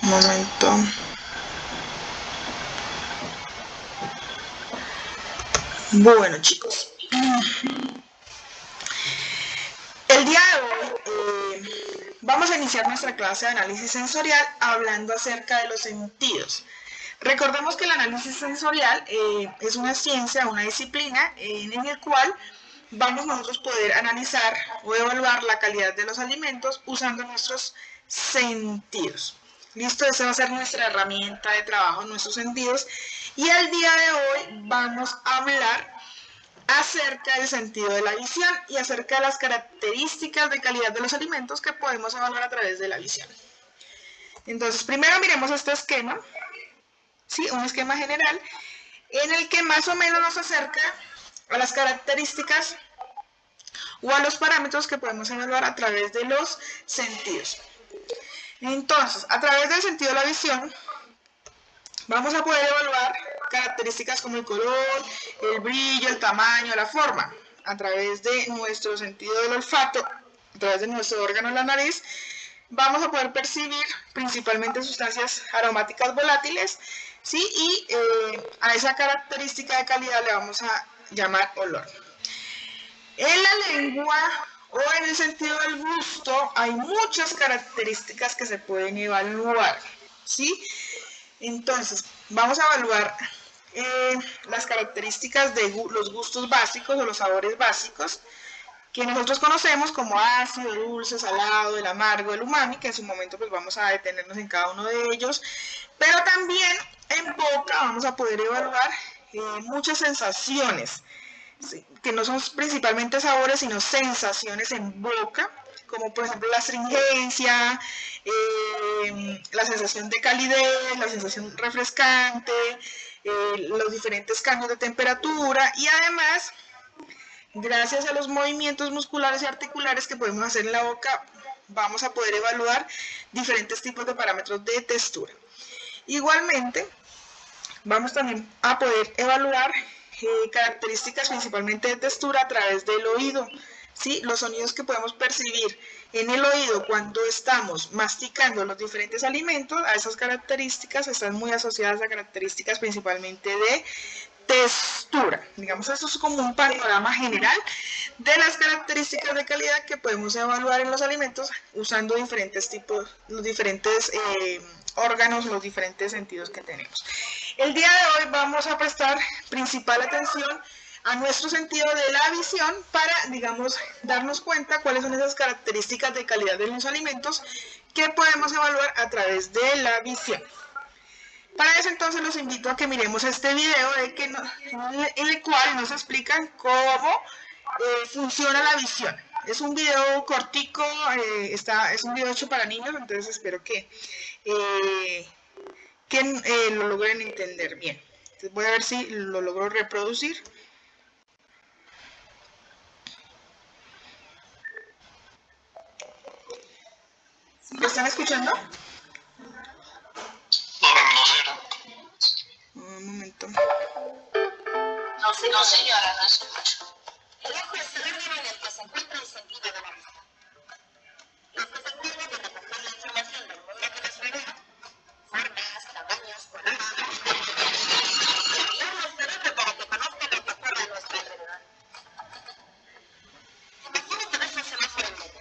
Un momento. Bueno, chicos. El día de hoy vamos a iniciar nuestra clase de análisis sensorial hablando acerca de los sentidos. Recordemos que el análisis sensorial es una ciencia, una disciplina en el cual vamos nosotros a poder analizar o evaluar la calidad de los alimentos usando nuestros sentidos. Listo, esa va a ser nuestra herramienta de trabajo, nuestros sentidos. Y el día de hoy vamos a hablar acerca del sentido de la visión y acerca de las características de calidad de los alimentos que podemos evaluar a través de la visión. Entonces, primero miremos este esquema, ¿sí? Un esquema general en el que más o menos nos acerca a las características o a los parámetros que podemos evaluar a través de los sentidos. Entonces, a través del sentido de la visión, vamos a poder evaluar características como el color, el brillo, el tamaño, la forma. A través de nuestro sentido del olfato, a través de nuestro órgano de la nariz, vamos a poder percibir principalmente sustancias aromáticas volátiles, ¿sí? Y a esa característica de calidad le vamos a llamar olor. En la lengua o en el sentido del gusto hay muchas características que se pueden evaluar, ¿sí? Entonces, vamos a evaluar las características de los gustos básicos o los sabores básicos que nosotros conocemos como ácido, dulce, salado, el amargo, el umami, que en su momento pues vamos a detenernos en cada uno de ellos, pero también en boca vamos a poder evaluar muchas sensaciones, ¿sí? Que no son principalmente sabores, sino sensaciones en boca, como por ejemplo la astringencia, la sensación de calidez, la sensación refrescante, los diferentes cambios de temperatura y además, gracias a los movimientos musculares y articulares que podemos hacer en la boca, vamos a poder evaluar diferentes tipos de parámetros de textura. Igualmente, vamos también a poder evaluar características principalmente de textura a través del oído, ¿sí? Los sonidos que podemos percibir en el oído cuando estamos masticando los diferentes alimentos, a esas características están muy asociadas a características principalmente de textura. Digamos, esto es como un panorama general de las características de calidad que podemos evaluar en los alimentos usando diferentes tipos, los diferentes órganos, los diferentes sentidos que tenemos. El día de hoy vamos a prestar principal atención a nuestro sentido de la visión para, digamos, darnos cuenta cuáles son esas características de calidad de los alimentos que podemos evaluar a través de la visión. Para eso entonces los invito a que miremos este video en el cual nos explican cómo funciona la visión. Es un video cortico, es un video hecho para niños, entonces espero que lo logren entender bien. Entonces voy a ver si lo logro reproducir. ¿Lo están escuchando? Un momento. No, señora, no escucho. El ojo es el órgano en el que se encuentra el sentido de la vista. Este se encarga de recoger la información del mundo que nos rodea, formas, tamaños, colores, y enviarlo al cerebro para que conozca lo que ocurre a nuestro alrededor. Imagina que ves un semáforo en verde.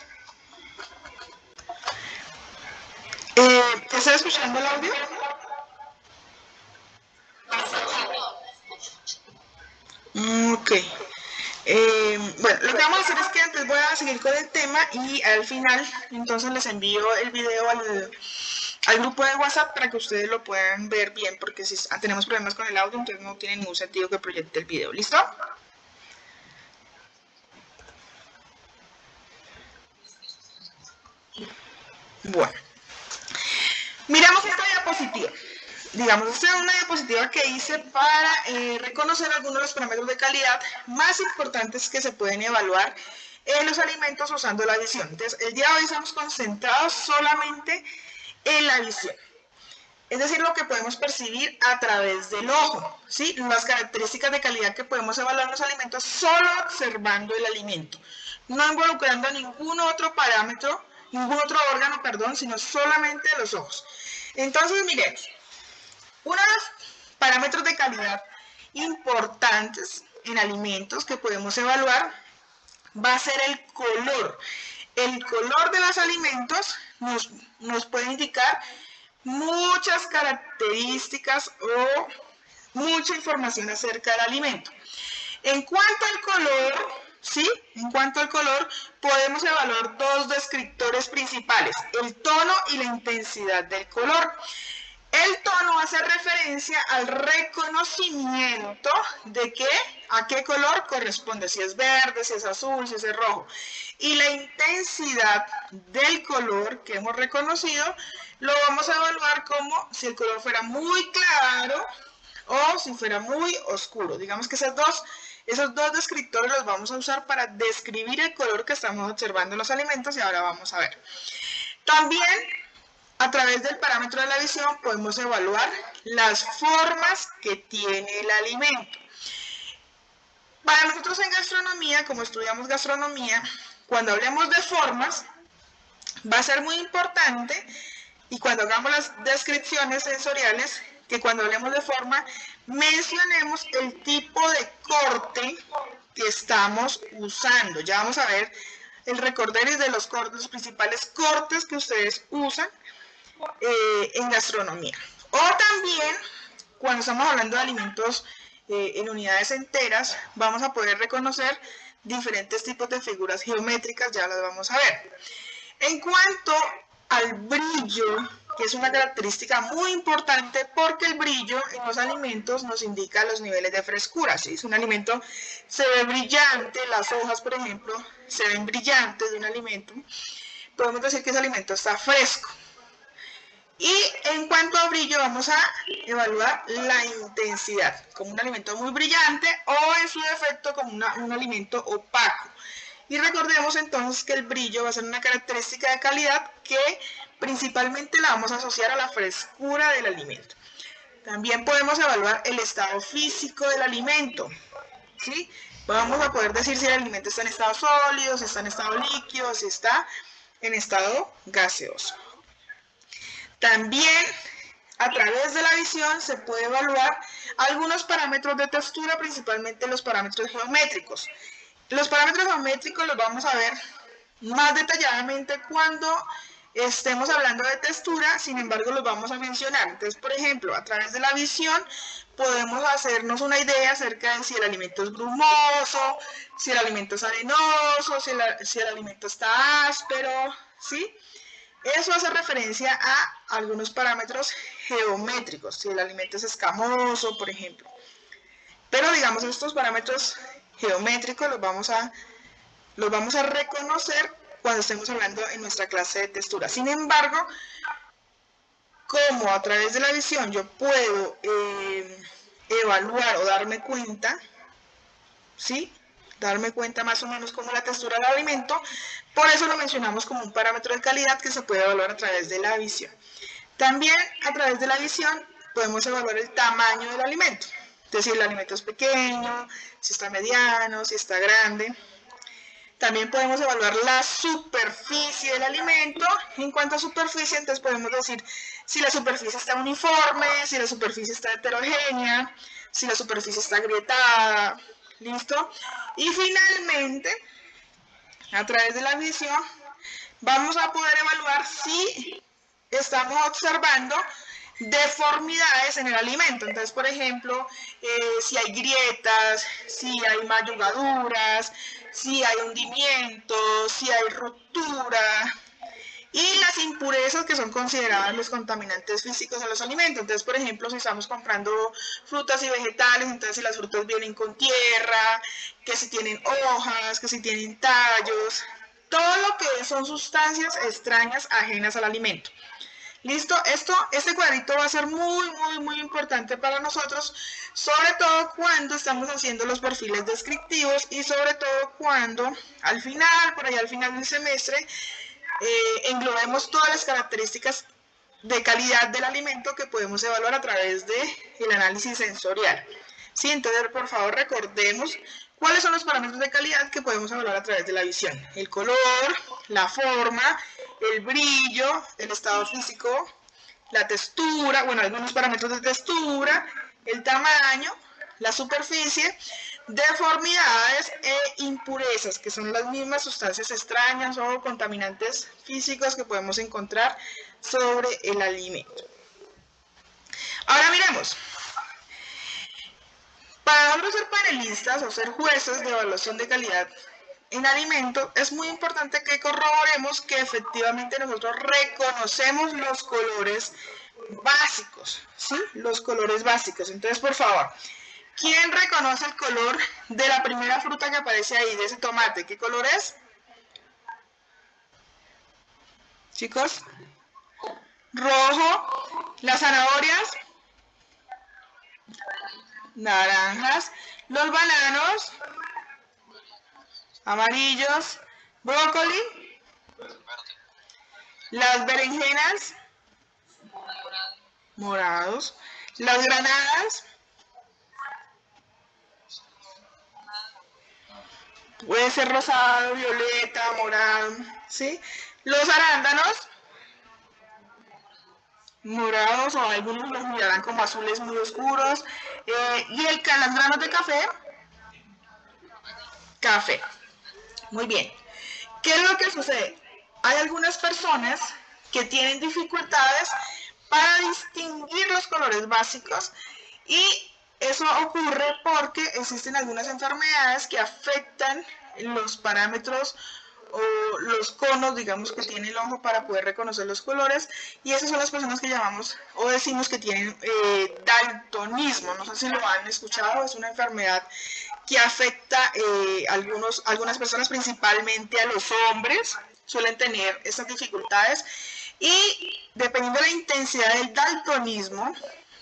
¿Están escuchando el audio? Ok. Bueno, lo que vamos a hacer es que antes voy a seguir con el tema y al final entonces les envío el video al grupo de WhatsApp para que ustedes lo puedan ver bien, porque si tenemos problemas con el audio, entonces no tiene ningún sentido que proyecte el video. ¿Listo? Bueno. Miramos esta diapositiva. Digamos, esta es una diapositiva que hice para reconocer algunos de los parámetros de calidad más importantes que se pueden evaluar en los alimentos usando la visión. Entonces, el día de hoy estamos concentrados solamente en la visión. Es decir, lo que podemos percibir a través del ojo, ¿sí? Las características de calidad que podemos evaluar en los alimentos solo observando el alimento, no involucrando ningún otro parámetro, ningún otro órgano, perdón, sino solamente los ojos. Entonces, miren, uno de los parámetros de calidad importantes en alimentos que podemos evaluar va a ser el color. El color de los alimentos nos puede indicar muchas características o mucha información acerca del alimento. En cuanto al color, ¿sí? En cuanto al color, podemos evaluar dos descriptores principales, el tono y la intensidad del color. El tono hace referencia al reconocimiento de a qué color corresponde, si es verde, si es azul, si es rojo. Y la intensidad del color que hemos reconocido lo vamos a evaluar como si el color fuera muy claro o si fuera muy oscuro. Digamos que esos dos descriptores los vamos a usar para describir el color que estamos observando en los alimentos y ahora vamos a ver. También, a través del parámetro de la visión, podemos evaluar las formas que tiene el alimento. Para nosotros en gastronomía, como estudiamos gastronomía, cuando hablemos de formas, va a ser muy importante, y cuando hagamos las descripciones sensoriales, que cuando hablemos de forma, mencionemos el tipo de corte que estamos usando. Ya vamos a ver el recorderis de los principales cortes que ustedes usan en gastronomía. O también, cuando estamos hablando de alimentos en unidades enteras, vamos a poder reconocer diferentes tipos de figuras geométricas, ya las vamos a ver. En cuanto al brillo, que es una característica muy importante porque el brillo en los alimentos nos indica los niveles de frescura, ¿sí? Si un alimento se ve brillante, las hojas, por ejemplo, se ven brillantes de un alimento, podemos decir que ese alimento está fresco. Y en cuanto a brillo, vamos a evaluar la intensidad, como un alimento muy brillante o en su defecto como un alimento opaco. Y recordemos entonces que el brillo va a ser una característica de calidad que principalmente la vamos a asociar a la frescura del alimento. También podemos evaluar el estado físico del alimento, ¿sí? Vamos a poder decir si el alimento está en estado sólido, si está en estado líquido, si está en estado gaseoso. También, a través de la visión, se puede evaluar algunos parámetros de textura, principalmente los parámetros geométricos. Los parámetros geométricos los vamos a ver más detalladamente cuando estemos hablando de textura, sin embargo los vamos a mencionar. Entonces, por ejemplo, a través de la visión podemos hacernos una idea acerca de si el alimento es grumoso, si el alimento es arenoso, si el alimento está áspero, ¿sí? Eso hace referencia a algunos parámetros geométricos, si el alimento es escamoso, por ejemplo. Pero digamos, estos parámetros geométricos los vamos a reconocer cuando estemos hablando en nuestra clase de textura. Sin embargo, como a través de la visión yo puedo evaluar o darme cuenta, ¿sí? Darme cuenta más o menos cómo la textura del alimento, por eso lo mencionamos como un parámetro de calidad que se puede evaluar a través de la visión. También a través de la visión podemos evaluar el tamaño del alimento, es decir, el alimento es pequeño, si está mediano, si está grande. También podemos evaluar la superficie del alimento. En cuanto a superficie, entonces podemos decir si la superficie está uniforme, si la superficie está heterogénea, si la superficie está agrietada. ¿Listo? Y finalmente, a través de la visión, vamos a poder evaluar si estamos observando deformidades en el alimento. Entonces, por ejemplo, si hay grietas, si hay mayugaduras, si hay hundimientos, si hay ruptura, y las impurezas que son consideradas los contaminantes físicos en los alimentos. Entonces, por ejemplo, si estamos comprando frutas y vegetales, entonces si las frutas vienen con tierra, que si tienen hojas, que si tienen tallos, todo lo que son sustancias extrañas ajenas al alimento. ¿Listo? Este cuadrito va a ser muy importante para nosotros, sobre todo cuando estamos haciendo los perfiles descriptivos y sobre todo cuando al final, por allá al final del semestre, englobemos todas las características de calidad del alimento que podemos evaluar a través del análisis sensorial. ¿Sí? Entonces, por favor, recordemos cuáles son los parámetros de calidad que podemos evaluar a través de la visión. El color, la forma, el brillo, el estado físico, la textura, bueno, algunos parámetros de textura, el tamaño, la superficie, deformidades e impurezas, que son las mismas sustancias extrañas o contaminantes físicos que podemos encontrar sobre el alimento. Ahora miremos. Para nosotros ser panelistas o ser jueces de evaluación de calidad en alimento, es muy importante que corroboremos que efectivamente nosotros reconocemos los colores básicos, ¿sí? Los colores básicos. Entonces, por favor, ¿quién reconoce el color de la primera fruta que aparece ahí, de ese tomate? ¿Qué color es? Chicos, rojo. Las zanahorias, naranjas. Los bananos, amarillos. Brócoli, las berenjenas, morados. Las granadas, puede ser rosado, violeta, morado, ¿sí? Los arándanos, morados, o algunos los mirarán como azules muy oscuros. Y los granos de café, café. Muy bien. ¿Qué es lo que sucede? Hay algunas personas que tienen dificultades para distinguir los colores básicos, y eso ocurre porque existen algunas enfermedades que afectan los parámetros o los conos, digamos, que tiene el ojo para poder reconocer los colores, y esas son las personas que llamamos o decimos que tienen daltonismo. No sé si lo han escuchado, es una enfermedad que afecta algunas personas, principalmente a los hombres, suelen tener estas dificultades, y dependiendo de la intensidad del daltonismo,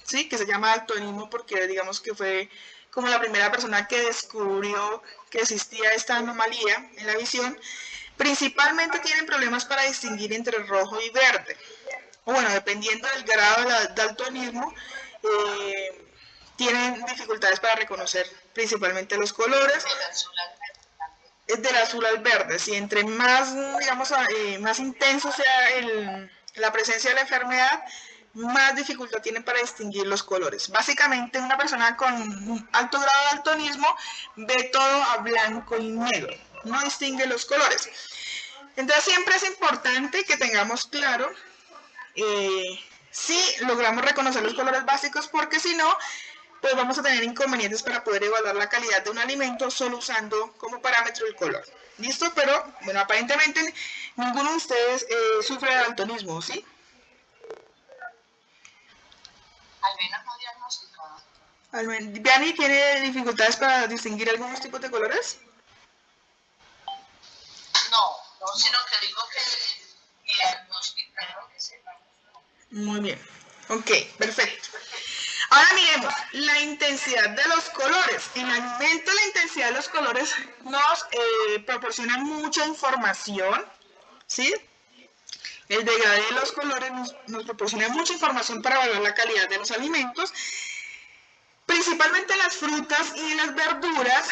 ¿sí? Que se llama daltonismo porque digamos que fue como la primera persona que descubrió que existía esta anomalía en la visión, principalmente tienen problemas para distinguir entre rojo y verde. Bueno, dependiendo del grado de daltonismo, tienen dificultades para reconocer principalmente los colores. Es del azul al verde, si entre más, digamos, más intenso sea la presencia de la enfermedad, más dificultad tienen para distinguir los colores. Básicamente, una persona con un alto grado de daltonismo ve todo a blanco y negro, no distingue los colores. Entonces, siempre es importante que tengamos claro si logramos reconocer los colores básicos, porque si no, pues vamos a tener inconvenientes para poder evaluar la calidad de un alimento solo usando como parámetro el color. ¿Listo? Pero, bueno, aparentemente ninguno de ustedes sufre de daltonismo, ¿sí? Al menos no diagnosticado. ¿Vianney tiene dificultades para distinguir algunos tipos de colores? No, sino que digo que diagnosticado que sepamos. Muy bien. Ok, perfecto. Ahora miremos la intensidad de los colores. En el alimento, la intensidad de los colores nos proporciona mucha información, ¿sí? El degradé de los colores nos proporciona mucha información para evaluar la calidad de los alimentos. Principalmente en las frutas y en las verduras,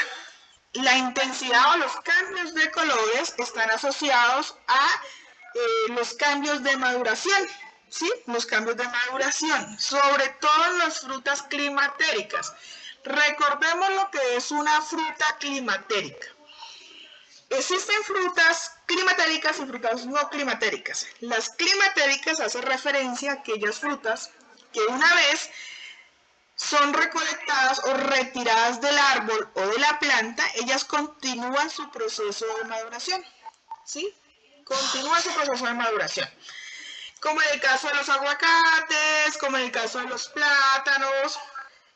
la intensidad o los cambios de colores están asociados a los cambios de maduración. ¿Sí? Los cambios de maduración, sobre todo en las frutas climatéricas. Recordemos lo que es una fruta climatérica. Existen frutas climatéricas y frutas no climatéricas. Las climatéricas hacen referencia a aquellas frutas que una vez son recolectadas o retiradas del árbol o de la planta, ellas continúan su proceso de maduración. ¿Sí? Continúan su proceso de maduración. Como en el caso de los aguacates, como en el caso de los plátanos,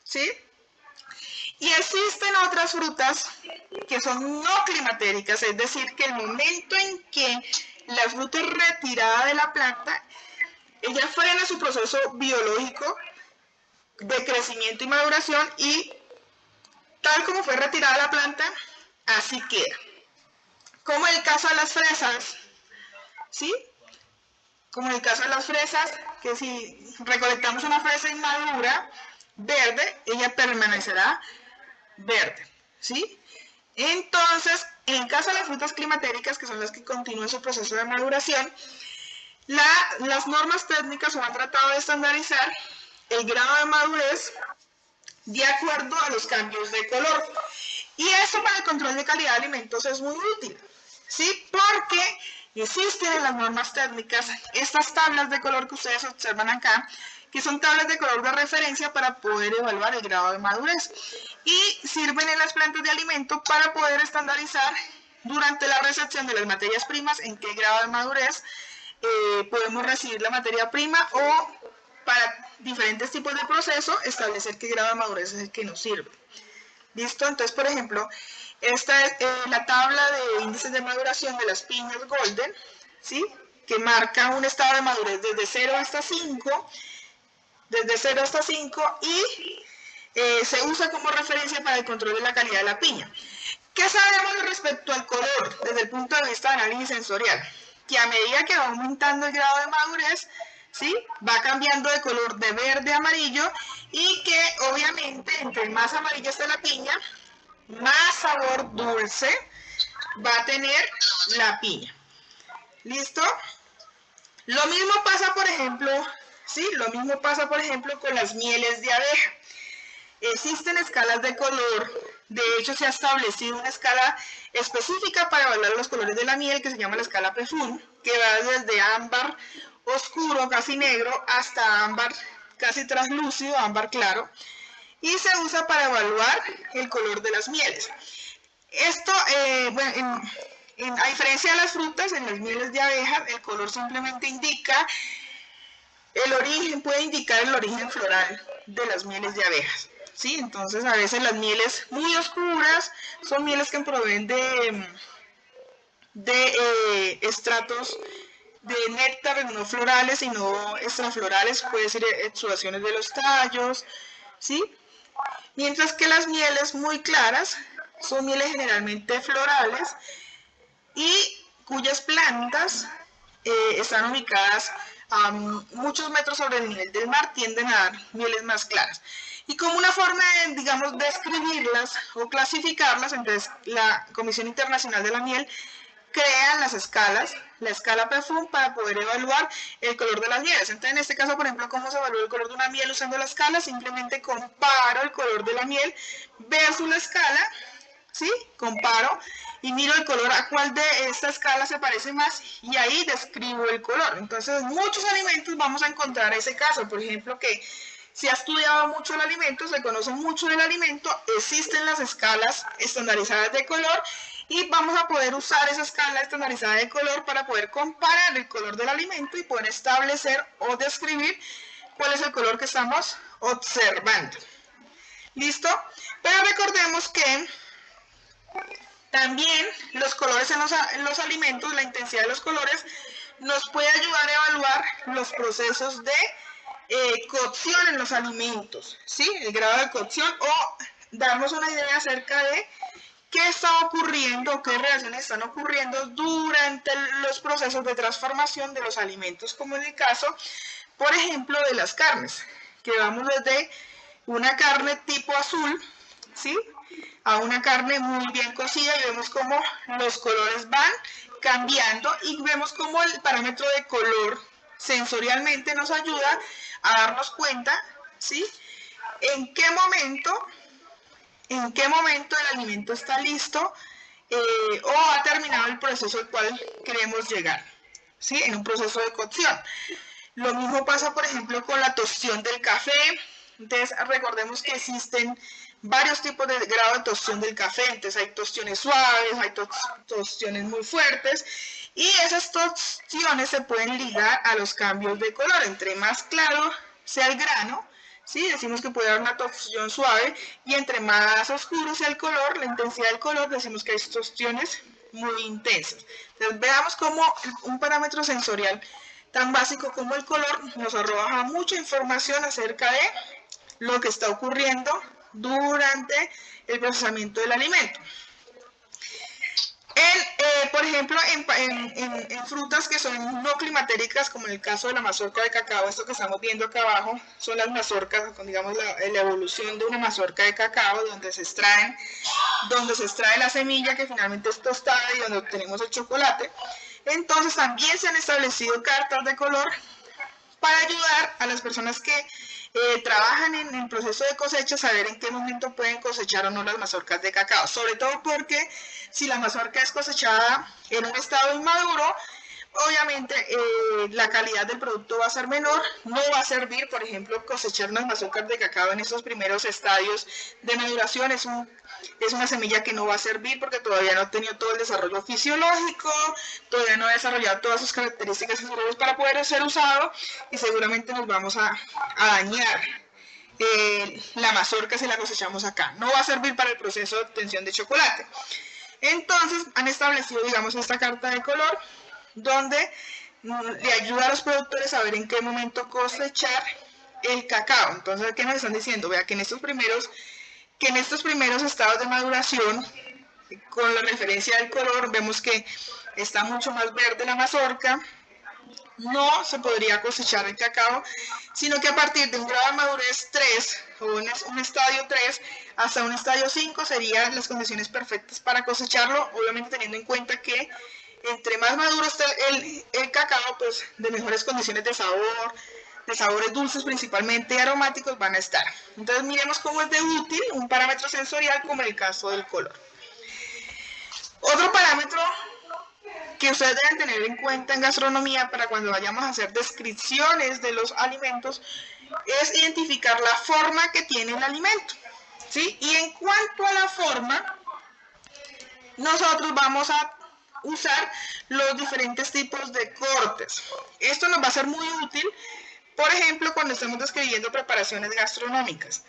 ¿sí? Y existen otras frutas que son no climatéricas, es decir, que el momento en que la fruta es retirada de la planta, ella frena su proceso biológico de crecimiento y maduración, y tal como fue retirada de la planta, así queda. Como en el caso de las fresas, ¿sí? Como en el caso de las fresas, que si recolectamos una fresa inmadura, verde, ella permanecerá verde, ¿sí? Entonces, en el caso de las frutas climatéricas, que son las que continúan su proceso de maduración, Las normas técnicas han tratado de estandarizar el grado de madurez de acuerdo a los cambios de color. Y eso para el control de calidad de alimentos es muy útil, ¿sí? Porque existen en las normas técnicas estas tablas de color que ustedes observan acá, que son tablas de color de referencia para poder evaluar el grado de madurez. Y sirven en las plantas de alimento para poder estandarizar durante la recepción de las materias primas en qué grado de madurez podemos recibir la materia prima o para diferentes tipos de proceso establecer qué grado de madurez es el que nos sirve. ¿Listo? Entonces, por ejemplo, esta es la tabla de índices de maduración de las piñas Golden, ¿sí? Que marca un estado de madurez desde 0 hasta 5, y se usa como referencia para el control de la calidad de la piña. ¿Qué sabemos respecto al color desde el punto de vista de análisis sensorial? Que a medida que va aumentando el grado de madurez, ¿sí? Va cambiando de color de verde a amarillo y que obviamente entre más amarilla esté la piña, más sabor dulce va a tener la piña. ¿Listo? Lo mismo pasa, por ejemplo, ¿sí? Lo mismo pasa, por ejemplo, con las mieles de abeja. Existen escalas de color. De hecho, se ha establecido una escala específica para evaluar los colores de la miel que se llama la escala PEFUN, que va desde ámbar oscuro, casi negro, hasta ámbar casi translúcido, ámbar claro, y se usa para evaluar el color de las mieles. Esto, a diferencia de las frutas, en las mieles de abeja, el color simplemente indica el origen, puede indicar el origen floral de las mieles de abejas. ¿Sí? Entonces a veces las mieles muy oscuras son mieles que proveen de estratos de néctar no florales sino extraflorales, puede ser exudaciones de los tallos, ¿sí? Mientras que las mieles muy claras son mieles generalmente florales y cuyas plantas están ubicadas a muchos metros sobre el nivel del mar, tienden a dar mieles más claras. Y como una forma de, digamos, describirlas o clasificarlas, entonces la Comisión Internacional de la Miel crea las escalas, la escala PEFUN para poder evaluar el color de las mieles. Entonces en este caso, por ejemplo, ¿cómo se evalúa el color de una miel usando la escala? Simplemente comparo el color de la miel versus la escala, ¿sí? Comparo y miro el color a cuál de esta escala se parece más y ahí describo el color. Entonces en muchos alimentos vamos a encontrar ese caso, por ejemplo, que se ha estudiado mucho el alimento, se conoce mucho del alimento, existen las escalas estandarizadas de color y vamos a poder usar esa escala estandarizada de color para poder comparar el color del alimento y poder establecer o describir cuál es el color que estamos observando. ¿Listo? Pero recordemos que también los colores en los alimentos, la intensidad de los colores, nos puede ayudar a evaluar los procesos de cocción en los alimentos, ¿sí? El grado de cocción o darnos una idea acerca de qué está ocurriendo, qué reacciones están ocurriendo durante los procesos de transformación de los alimentos, como en el caso, por ejemplo, de las carnes, que vamos desde una carne tipo azul, ¿sí? A una carne muy bien cocida y vemos cómo los colores van cambiando y vemos cómo el parámetro de color sensorialmente nos ayuda a darnos cuenta, ¿sí? En qué momento el alimento está listo o ha terminado el proceso al cual queremos llegar, ¿sí? En un proceso de cocción. Lo mismo pasa, por ejemplo, con la tostión del café. Entonces, recordemos que existen varios tipos de grado de tostión del café. Entonces, hay tostiones suaves, hay tostiones muy fuertes. Y esas tostiones se pueden ligar a los cambios de color. Entre más claro sea el grano, ¿sí? Decimos que puede haber una tostión suave. Y entre más oscuro sea el color, la intensidad del color, decimos que hay tostiones muy intensas. Entonces, veamos cómo un parámetro sensorial tan básico como el color nos arroja mucha información acerca de lo que está ocurriendo durante el procesamiento del alimento. Por ejemplo, en frutas que son no climatéricas, como en el caso de la mazorca de cacao, esto que estamos viendo acá abajo, son las mazorcas, digamos la evolución de una mazorca de cacao, donde se extrae la semilla que finalmente es tostada y donde obtenemos el chocolate. Entonces también se han establecido cartas de color para ayudar a las personas que trabajan en el proceso de cosecha a saber en qué momento pueden cosechar o no las mazorcas de cacao, sobre todo porque si la mazorca es cosechada en un estado inmaduro, obviamente la calidad del producto va a ser menor, no va a servir, por ejemplo, cosechar unas mazorcas de cacao en esos primeros estadios de maduración, es una semilla que no va a servir porque todavía no ha tenido todo el desarrollo fisiológico, todavía no ha desarrollado todas sus características sensoriales para poder ser usado y seguramente nos vamos a dañar la mazorca si la cosechamos acá. No va a servir para el proceso de obtención de chocolate. Entonces han establecido, digamos, esta carta de color donde le ayuda a los productores a ver en qué momento cosechar el cacao. Entonces, ¿qué nos están diciendo? Vea que en estos primeros estados de maduración, con la referencia del color, vemos que está mucho más verde la mazorca, no se podría cosechar el cacao, sino que a partir de un grado de madurez 3 o un estadio 3 hasta un estadio 5 serían las condiciones perfectas para cosecharlo, obviamente teniendo en cuenta que entre más maduro esté el cacao, pues de mejores condiciones de sabor, de sabores dulces principalmente y aromáticos van a estar. Entonces miremos cómo es de útil un parámetro sensorial como en el caso del color. Otro parámetro que ustedes deben tener en cuenta en gastronomía para cuando vayamos a hacer descripciones de los alimentos es identificar la forma que tiene el alimento, ¿sí? Y en cuanto a la forma, nosotros vamos a usar los diferentes tipos de cortes. Esto nos va a ser muy útil, por ejemplo, cuando estamos describiendo preparaciones gastronómicas.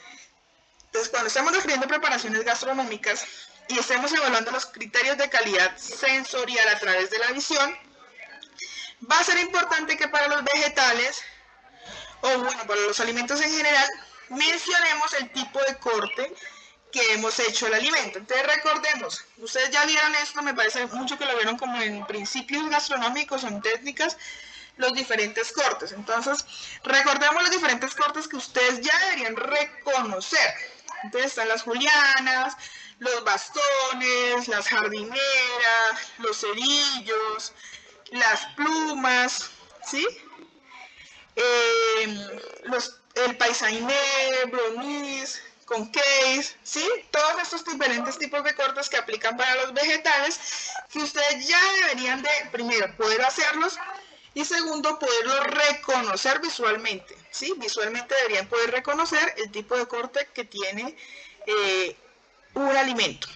Entonces, cuando estamos describiendo preparaciones gastronómicas y estemos evaluando los criterios de calidad sensorial a través de la visión, va a ser importante que para los vegetales, o bueno, para los alimentos en general, mencionemos el tipo de corte que hemos hecho el alimento. Entonces recordemos, ustedes ya vieron esto, me parece mucho que lo vieron como en principios gastronómicos o en técnicas, los diferentes cortes. Entonces recordemos los diferentes cortes que ustedes ya deberían reconocer. Entonces están las julianas, los bastones, las jardineras, los cerillos, las plumas, ¿sí? El paisainé, brownies, con case, ¿sí? Todos estos diferentes tipos de cortes que aplican para los vegetales, que ustedes ya deberían de, primero, poder hacerlos y segundo, poderlos reconocer visualmente, ¿sí? Visualmente deberían poder reconocer el tipo de corte que tiene un alimento.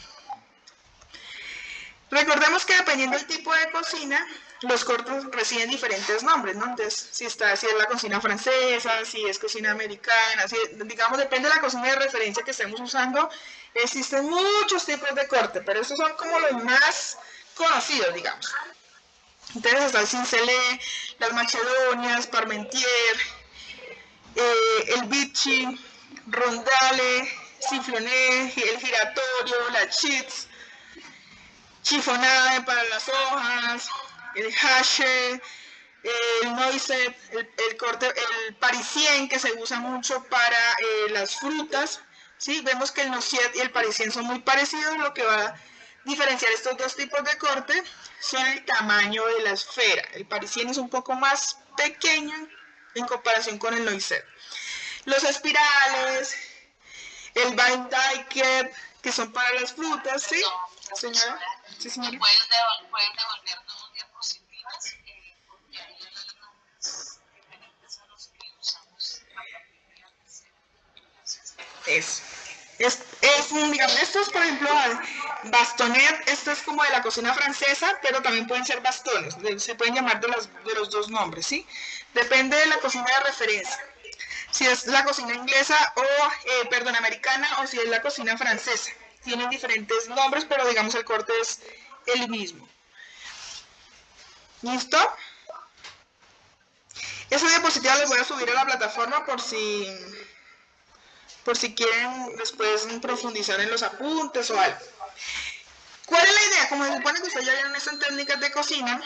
Recordemos que dependiendo del tipo de cocina, los cortes reciben diferentes nombres, ¿no? Entonces, si es la cocina francesa, si es cocina americana, digamos, depende de la cocina de referencia que estemos usando, existen muchos tipos de corte, pero estos son como los más conocidos, digamos. Entonces está el cincelé, las macedonias, parmentier, el vichy, rondale, siffloné, el giratorio, la chits, chiffonade para las hojas, el hache, el noisette, el parisien que se usa mucho para las frutas, ¿sí? Vemos que el noisette y el parisien son muy parecidos, lo que va a diferenciar estos dos tipos de corte son el tamaño de la esfera. El parisien es un poco más pequeño en comparación con el noisette. Los espirales, el Van Dyke, que son para las frutas, ¿sí? Señora. Sí, señora. ¿Pueden devolvernos unas diapositivas? Porque hay algunos diferentes a los que usamos digamos, estos, por ejemplo, bastonet, esto es como de la cocina francesa, pero también pueden ser bastones, se pueden llamar de los dos nombres, ¿sí? Depende de la cocina de referencia. Si es la cocina inglesa o, americana, o si es la cocina francesa. Tienen diferentes nombres, pero digamos el corte es el mismo. ¿Listo? Esa diapositiva les voy a subir a la plataforma por si quieren después profundizar en los apuntes o algo. ¿Cuál es la idea? Como se supone que ustedes ya vieron esto en técnicas de cocina,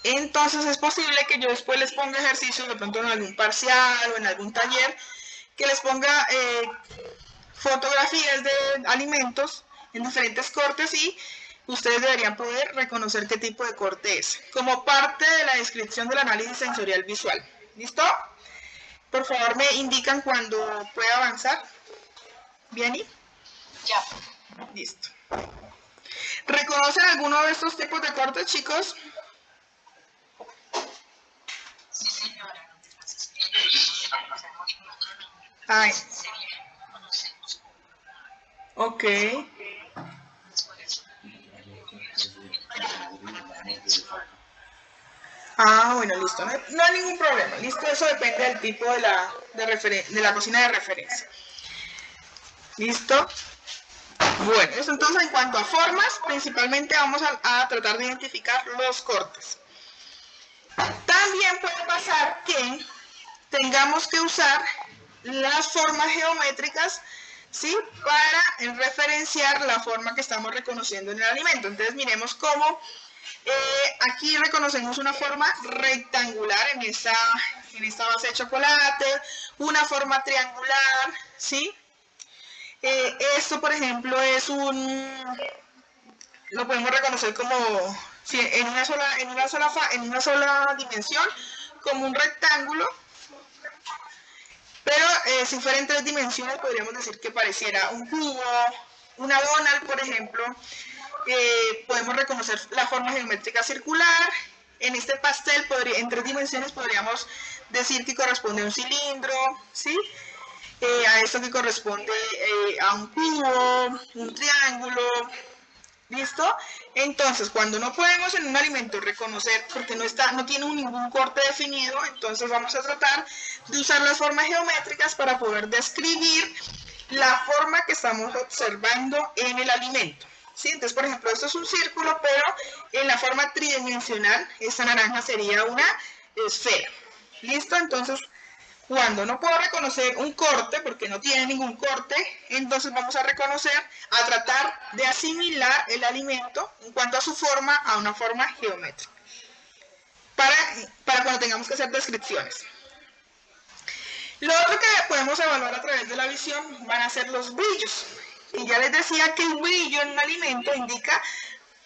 entonces es posible que yo después les ponga ejercicios, de pronto en algún parcial o en algún taller, que les ponga fotografías de alimentos en diferentes cortes y ustedes deberían poder reconocer qué tipo de corte es, como parte de la descripción del análisis sensorial visual. ¿Listo? Por favor, me indican cuando pueda avanzar. ¿Vianney? Ya. Listo. ¿Reconocen alguno de estos tipos de cortes, chicos? Sí, señora. Ay. Ok. Ah, bueno, listo. No hay ningún problema. Listo, eso depende del tipo de la cocina de referencia. ¿Listo? Bueno, eso entonces en cuanto a formas, principalmente vamos a tratar de identificar los cortes. También puede pasar que tengamos que usar las formas geométricas, ¿sí? Para referenciar la forma que estamos reconociendo en el alimento. Entonces miremos cómo aquí reconocemos una forma rectangular en esta base de chocolate, una forma triangular, ¿sí? Esto, por ejemplo, lo podemos reconocer como en una sola dimensión, como un rectángulo, pero si fuera en 3 dimensiones podríamos decir que pareciera un cubo, una Donald, por ejemplo. Podemos reconocer la forma geométrica circular. En este pastel, en 3 dimensiones, podríamos decir que corresponde a un cilindro, ¿sí? A esto que corresponde a un cubo, un triángulo. ¿Listo? Entonces, cuando no podemos en un alimento reconocer, porque no tiene ningún corte definido, entonces vamos a tratar de usar las formas geométricas para poder describir la forma que estamos observando en el alimento. ¿Sí? Entonces, por ejemplo, esto es un círculo, pero en la forma tridimensional, esta naranja sería una esfera. ¿Listo? Entonces, cuando no puedo reconocer un corte, porque no tiene ningún corte, entonces vamos a tratar de asimilar el alimento en cuanto a su forma a una forma geométrica. Para cuando tengamos que hacer descripciones. Lo otro que podemos evaluar a través de la visión van a ser los brillos. Y ya les decía que el brillo en un alimento indica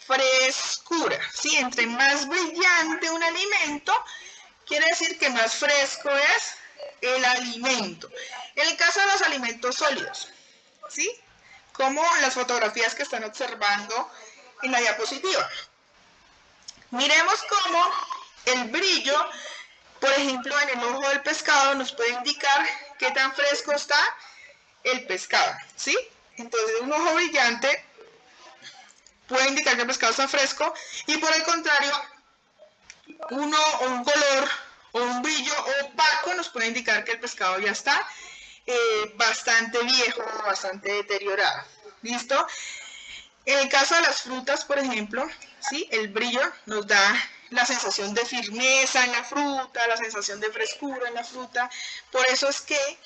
frescura. ¿Sí? Entre más brillante un alimento, quiere decir que más fresco es el alimento. En el caso de los alimentos sólidos, ¿sí? Como las fotografías que están observando en la diapositiva. Miremos cómo el brillo, por ejemplo, en el ojo del pescado nos puede indicar qué tan fresco está el pescado, ¿sí? Entonces, un ojo brillante puede indicar que el pescado está fresco y por el contrario, un color o un brillo opaco nos puede indicar que el pescado ya está bastante viejo, bastante deteriorado. ¿Listo? En el caso de las frutas, por ejemplo, ¿sí? El brillo nos da la sensación de firmeza en la fruta, la sensación de frescura en la fruta. Por eso es que,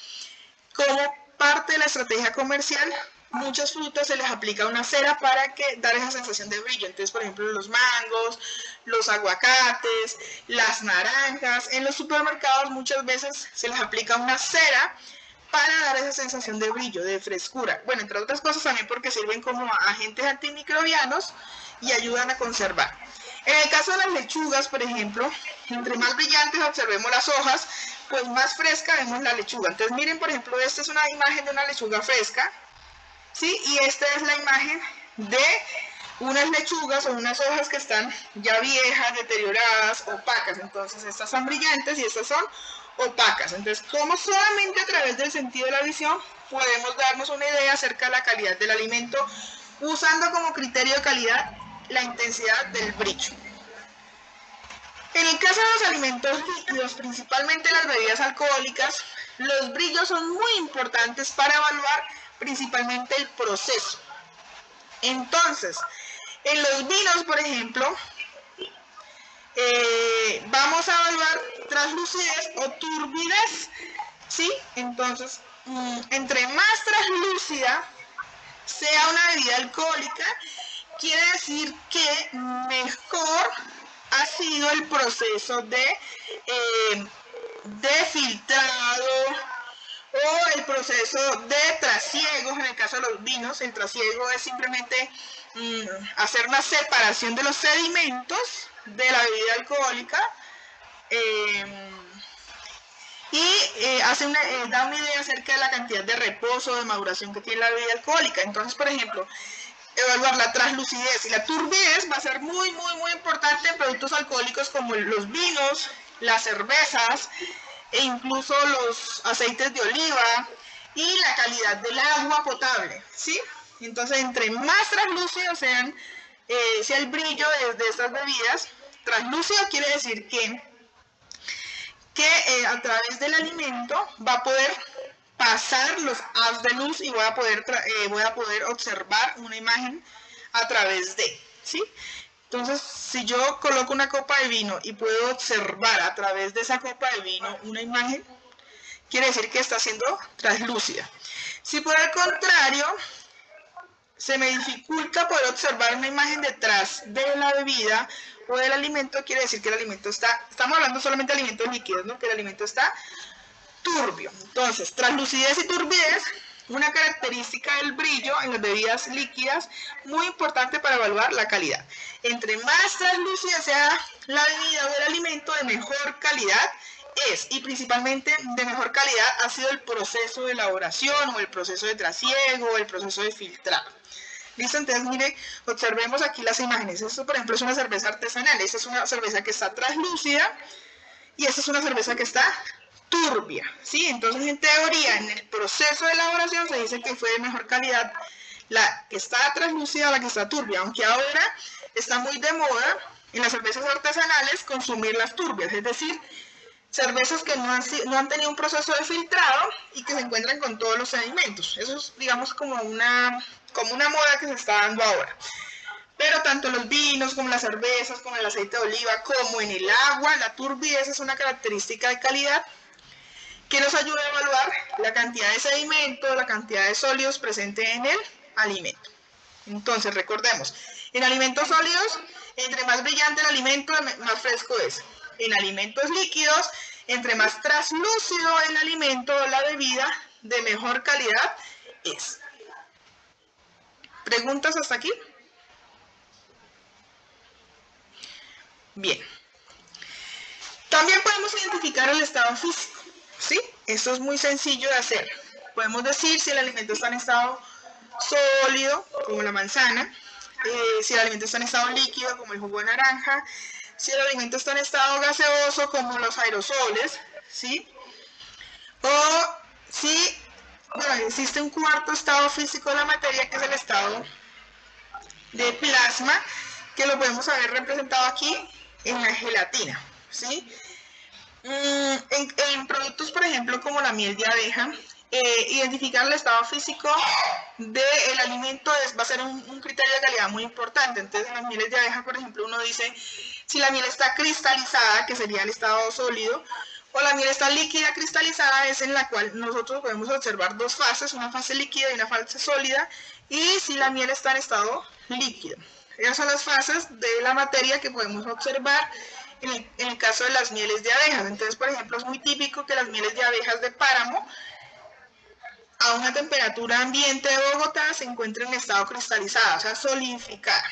como parte de la estrategia comercial, muchas frutas se les aplica una cera para dar esa sensación de brillo. Entonces, por ejemplo, los mangos, los aguacates, las naranjas. En los supermercados muchas veces se les aplica una cera para dar esa sensación de brillo, de frescura. Bueno, entre otras cosas también porque sirven como agentes antimicrobianos y ayudan a conservar. En el caso de las lechugas, por ejemplo, entre más brillantes observemos las hojas, pues más fresca vemos la lechuga. Entonces miren, por ejemplo, esta es una imagen de una lechuga fresca, ¿sí? Y esta es la imagen de unas lechugas o unas hojas que están ya viejas, deterioradas, opacas. Entonces estas son brillantes y estas son opacas. Entonces, como solamente a través del sentido de la visión podemos darnos una idea acerca de la calidad del alimento, usando como criterio de calidad la intensidad del brillo. En el caso de los alimentos líquidos, principalmente las bebidas alcohólicas, los brillos son muy importantes para evaluar principalmente el proceso. Entonces, en los vinos, por ejemplo, vamos a evaluar translucidez o turbidez, ¿sí? Entonces, entre más translúcida sea una bebida alcohólica, quiere decir que mejor ha sido el proceso de filtrado o el proceso de trasiegos. En el caso de los vinos, el trasiego es simplemente hacer una separación de los sedimentos de la bebida alcohólica da una idea acerca de la cantidad de reposo, de maduración que tiene la bebida alcohólica. Entonces, por ejemplo, evaluar la translucidez y la turbidez va a ser muy importante en productos alcohólicos como los vinos, las cervezas e incluso los aceites de oliva y la calidad del agua potable, ¿sí? Entonces, entre más translúcido sea el brillo de estas bebidas, translúcido quiere decir que a través del alimento va a poder pasar los haz de luz y voy a poder observar una imagen a través de, ¿sí? Entonces, si yo coloco una copa de vino y puedo observar a través de esa copa de vino una imagen, quiere decir que está siendo translúcida. Si por el contrario se me dificulta poder observar una imagen detrás de la bebida o del alimento, quiere decir que el alimento estamos hablando solamente de alimentos líquidos, ¿no? Que el alimento está turbio. Entonces, translucidez y turbidez, una característica del brillo en las bebidas líquidas, muy importante para evaluar la calidad. Entre más translúcida sea la bebida o el alimento, de mejor calidad es, y principalmente de mejor calidad ha sido el proceso de elaboración o el proceso de trasiego o el proceso de filtrado. ¿Listo? Entonces, mire, observemos aquí las imágenes. Esto, por ejemplo, es una cerveza artesanal. Esta es una cerveza que está translúcida y esta es una cerveza que está turbia, ¿sí? Entonces, en teoría, en el proceso de elaboración se dice que fue de mejor calidad la que está translúcida a la que está turbia, aunque ahora está muy de moda en las cervezas artesanales consumir las turbias, es decir, cervezas que no han tenido un proceso de filtrado y que se encuentran con todos los sedimentos. Eso es, digamos, como una moda que se está dando ahora. Pero tanto los vinos como las cervezas, como el aceite de oliva, como en el agua, la turbidez es una característica de calidad que nos ayuda a evaluar la cantidad de sedimento, la cantidad de sólidos presente en el alimento. Entonces, recordemos, en alimentos sólidos, entre más brillante el alimento, más fresco es. En alimentos líquidos, entre más translúcido el alimento o la bebida, de mejor calidad es. ¿Preguntas hasta aquí? Bien. También podemos identificar el estado físico, ¿sí? Esto es muy sencillo de hacer. Podemos decir si el alimento está en estado sólido, como la manzana, si el alimento está en estado líquido, como el jugo de naranja, si el alimento está en estado gaseoso, como los aerosoles, ¿sí? O si existe un cuarto estado físico de la materia, que es el estado de plasma, que lo podemos haber representado aquí en la gelatina, ¿sí? En productos, por ejemplo, como la miel de abeja, identificar el estado físico del alimento va a ser un criterio de calidad muy importante. Entonces, en las mieles de abeja, por ejemplo, uno dice si la miel está cristalizada, que sería el estado sólido, o la miel está líquida cristalizada, es en la cual nosotros podemos observar dos fases, una fase líquida y una fase sólida, y si la miel está en estado líquido. Esas son las fases de la materia que podemos observar en el caso de las mieles de abejas. Entonces, por ejemplo, es muy típico que las mieles de abejas de páramo, a una temperatura ambiente de Bogotá, se encuentren en estado cristalizado, o sea, solidificada.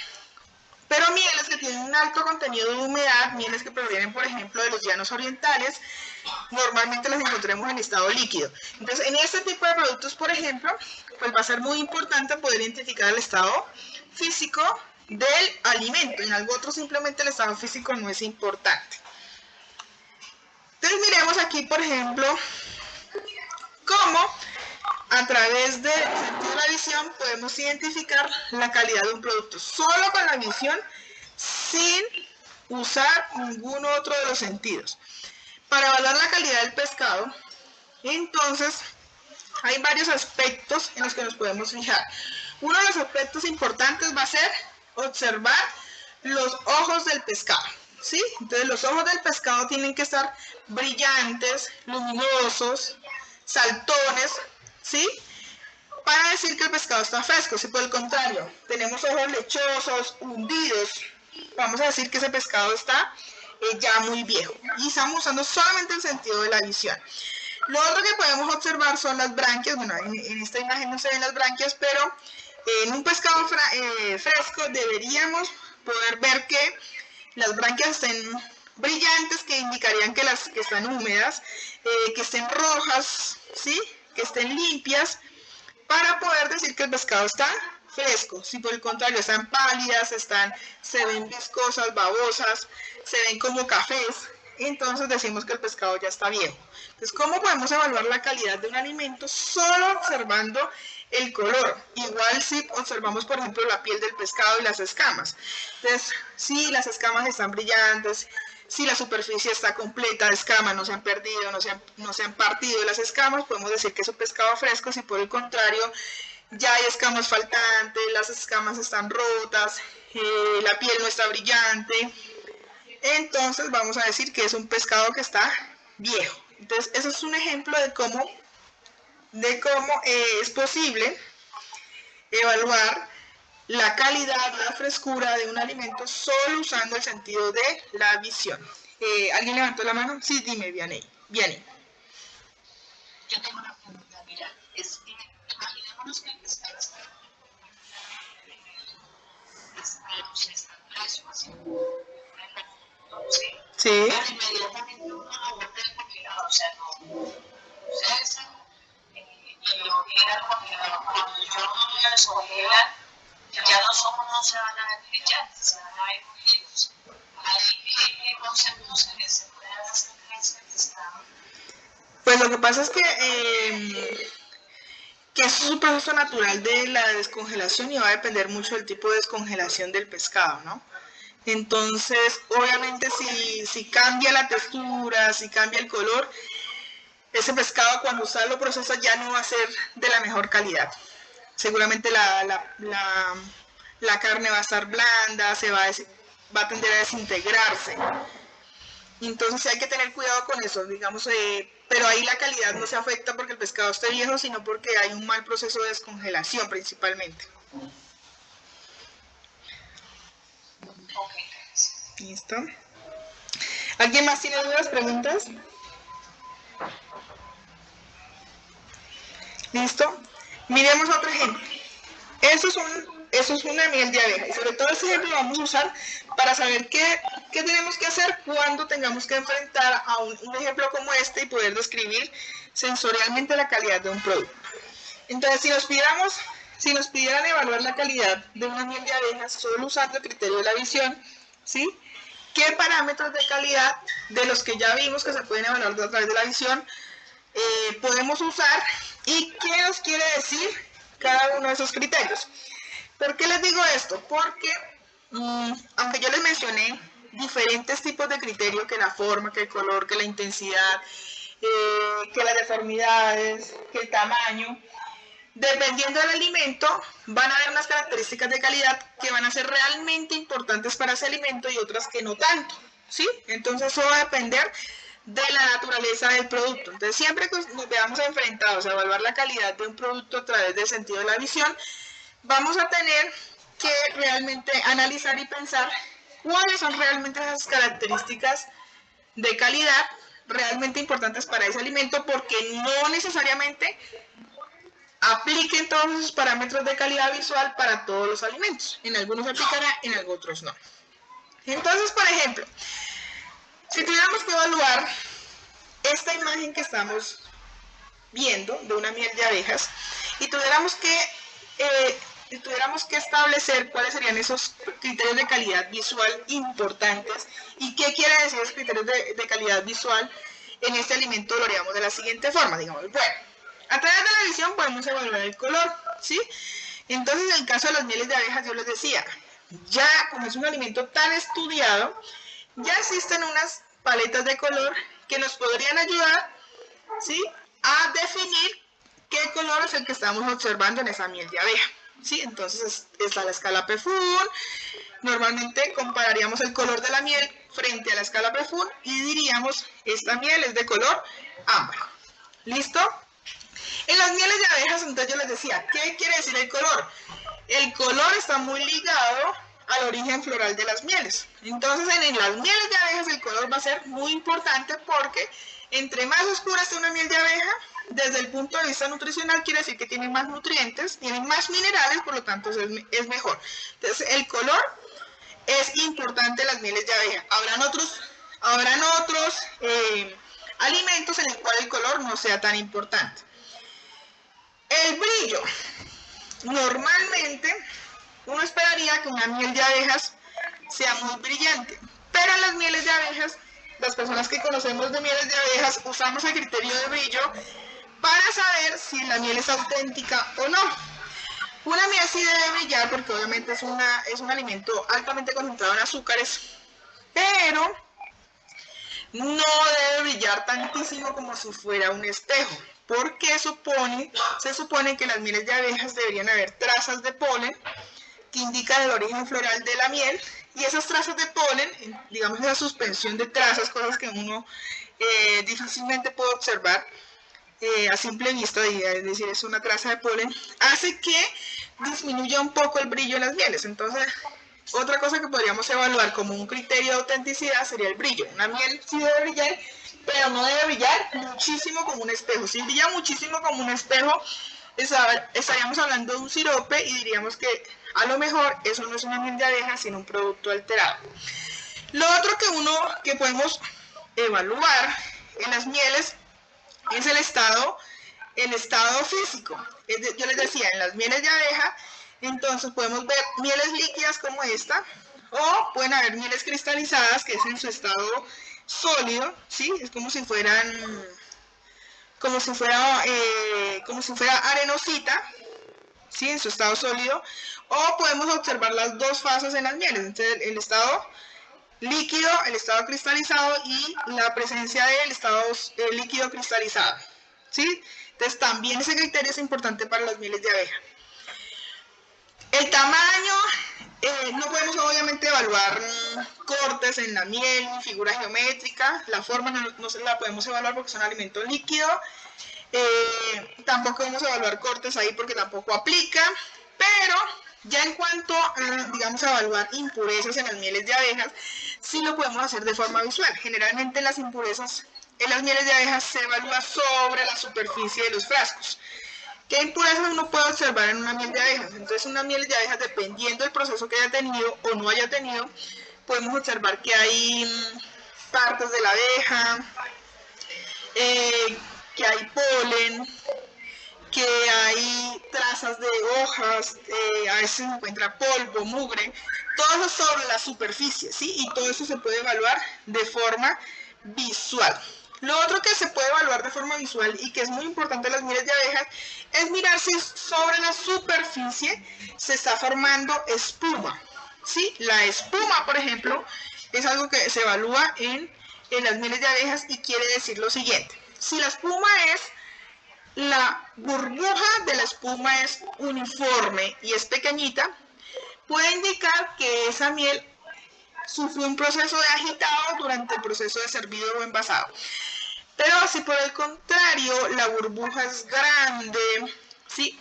Pero mieles que tienen un alto contenido de humedad, mieles que provienen, por ejemplo, de los llanos orientales, normalmente las encontramos en estado líquido. Entonces, en este tipo de productos, por ejemplo, pues va a ser muy importante poder identificar el estado físico del alimento. En algo otro simplemente el estado físico no es importante. Entonces, miremos aquí, por ejemplo, cómo a través del sentido de la visión podemos identificar la calidad de un producto solo con la visión, sin usar ningún otro de los sentidos. Para evaluar la calidad del pescado, entonces hay varios aspectos en los que nos podemos fijar. Uno de los aspectos importantes va a ser observar los ojos del pescado, ¿sí? Entonces los ojos del pescado tienen que estar brillantes, luminosos, saltones, ¿sí? Para decir que el pescado está fresco. Si por el contrario tenemos ojos lechosos, hundidos, vamos a decir que ese pescado está ya muy viejo. Y estamos usando solamente el sentido de la visión. Lo otro que podemos observar son las branquias. Bueno, en esta imagen no se ven las branquias, pero en un pescado fresco deberíamos poder ver que las branquias estén brillantes, que indicarían que las que están húmedas, que estén rojas, ¿sí? Que estén limpias, para poder decir que el pescado está fresco. Si por el contrario están pálidas, se ven viscosas, babosas, se ven como cafés, entonces decimos que el pescado ya está viejo. Entonces, ¿cómo podemos evaluar la calidad de un alimento? Solo observando el color. Igual si observamos, por ejemplo, la piel del pescado y las escamas. Entonces, si las escamas están brillantes, si la superficie está completa de escamas, no se han perdido, no se han partido las escamas, podemos decir que es un pescado fresco. Si por el contrario ya hay escamas faltantes, las escamas están rotas, la piel no está brillante, entonces vamos a decir que es un pescado que está viejo. Entonces, eso es un ejemplo de cómo es posible evaluar la calidad, la frescura de un alimento solo usando el sentido de la visión. ¿Alguien levantó la mano? Sí, dime, Vianney. Yo tengo una pregunta, mira, es que imaginémonos que el pescado está fresco, así como Sí. pero inmediatamente uno lo vuelve al congelador, o sea, no cesa y lo viene al congelador. Cuando yo lo descongela, ya los ojos no se van a ver brillantes, se van a ver brillantes. Ahí, ¿qué conceptos se pueden hacer de ese pescado? Pues lo que pasa es que eso es un proceso natural de la descongelación y va a depender mucho del tipo de descongelación del pescado, ¿no? Entonces, obviamente si cambia la textura, si cambia el color, ese pescado cuando usted lo procesa ya no va a ser de la mejor calidad. Seguramente la carne va a estar blanda, va a tender a desintegrarse. Entonces hay que tener cuidado con eso, digamos, pero ahí la calidad no se afecta porque el pescado esté viejo, sino porque hay un mal proceso de descongelación principalmente. ¿Listo? ¿Alguien más tiene dudas, preguntas? ¿Listo? Miremos otro ejemplo. Eso es una miel de abeja y sobre todo este ejemplo lo vamos a usar para saber qué tenemos que hacer cuando tengamos que enfrentar a un ejemplo como este y poder describir sensorialmente la calidad de un producto. Entonces, si nos pidieran evaluar la calidad de una miel de abejas solo usando el criterio de la visión, ¿sí? ¿Qué parámetros de calidad de los que ya vimos que se pueden evaluar a través de la visión podemos usar y qué nos quiere decir cada uno de esos criterios? ¿Por qué les digo esto? Porque aunque yo les mencioné diferentes tipos de criterios, que la forma, que el color, que la intensidad, que las deformidades, que el tamaño, dependiendo del alimento, van a haber unas características de calidad que van a ser realmente importantes para ese alimento y otras que no tanto, ¿sí? Entonces eso va a depender de la naturaleza del producto. Entonces siempre que nos veamos enfrentados a evaluar la calidad de un producto a través del sentido de la visión, vamos a tener que realmente analizar y pensar cuáles son realmente esas características de calidad realmente importantes para ese alimento, porque no necesariamente apliquen todos esos parámetros de calidad visual para todos los alimentos. En algunos aplicará, en otros no. Entonces, por ejemplo, si tuviéramos que evaluar esta imagen que estamos viendo de una miel de abejas y tuviéramos que establecer cuáles serían esos criterios de calidad visual importantes y qué quiere decir esos criterios de calidad visual en este alimento, lo haríamos de la siguiente forma, digamos, bueno, a través de la visión podemos evaluar el color, ¿sí? Entonces, en el caso de las mieles de abejas, yo les decía, ya como es un alimento tan estudiado, ya existen unas paletas de color que nos podrían ayudar, ¿sí?, a definir qué color es el que estamos observando en esa miel de abeja, ¿sí? Entonces, está la escala Pefun. Normalmente compararíamos el color de la miel frente a la escala Pefun y diríamos, esta miel es de color ámbar. ¿Listo? En las mieles de abejas, entonces yo les decía, ¿qué quiere decir el color? El color está muy ligado al origen floral de las mieles. Entonces, en las mieles de abejas el color va a ser muy importante porque Entre más oscura esté una miel de abeja, desde el punto de vista nutricional quiere decir que tiene más nutrientes, tiene más minerales, por lo tanto es mejor. Entonces el color es importante en las mieles de abeja. Habrán otros alimentos en el cual el color no sea tan importante. El brillo. Normalmente uno esperaría que una miel de abejas sea muy brillante, pero en las mieles de abejas, las personas que conocemos de mieles de abejas usamos el criterio de brillo para saber si la miel es auténtica o no. Una miel sí debe brillar porque obviamente es un alimento altamente concentrado en azúcares, pero no debe brillar tantísimo como si fuera un espejo, porque se supone que en las mieles de abejas deberían haber trazas de polen que indican el origen floral de la miel, y esas trazas de polen, digamos esa suspensión de trazas, cosas que uno difícilmente puede observar a simple vista, es decir, es una traza de polen, hace que disminuya un poco el brillo en las mieles. Entonces, otra cosa que podríamos evaluar como un criterio de autenticidad sería el brillo. Una miel sí debe brillar, pero no debe brillar muchísimo como un espejo. Si brilla muchísimo como un espejo, estaríamos hablando de un sirope y diríamos que a lo mejor eso no es una miel de abeja, sino un producto alterado. Lo otro que podemos evaluar en las mieles es el estado físico. Yo les decía, en las mieles de abeja, entonces podemos ver mieles líquidas como esta, o pueden haber mieles cristalizadas, que es en su estado sólido, ¿sí? Es como si fuera arenosita, ¿sí? En su estado sólido, o podemos observar las dos fases en las mieles, entonces el estado líquido, el estado cristalizado y la presencia del estado líquido cristalizado, ¿sí? Entonces también ese criterio es importante para las mieles de abeja. El tamaño, no podemos obviamente evaluar cortes en la miel, figura geométrica, la forma no se la podemos evaluar porque es un alimento líquido, tampoco podemos evaluar cortes ahí porque tampoco aplica, pero ya en cuanto a, digamos, evaluar impurezas en las mieles de abejas, sí lo podemos hacer de forma visual. Generalmente las impurezas en las mieles de abejas se evalúa sobre la superficie de los frascos. ¿Qué impurezas uno puede observar en una miel de abejas? Entonces, una miel de abejas, dependiendo del proceso que haya tenido o no haya tenido, podemos observar que hay partes de la abeja, que hay polen, que hay trazas de hojas, a veces se encuentra polvo, mugre, todo eso sobre la superficie, ¿sí? Y todo eso se puede evaluar de forma visual. Lo otro que se puede evaluar de forma visual y que es muy importante en las mieles de abejas es mirar si sobre la superficie se está formando espuma, ¿sí? La espuma, por ejemplo, es algo que se evalúa en las mieles de abejas y quiere decir lo siguiente. Si la espuma la burbuja de la espuma es uniforme y es pequeñita, puede indicar que esa miel sufrió un proceso de agitado durante el proceso de servido o envasado. Pero si por el contrario la burbuja es grande, ¿sí?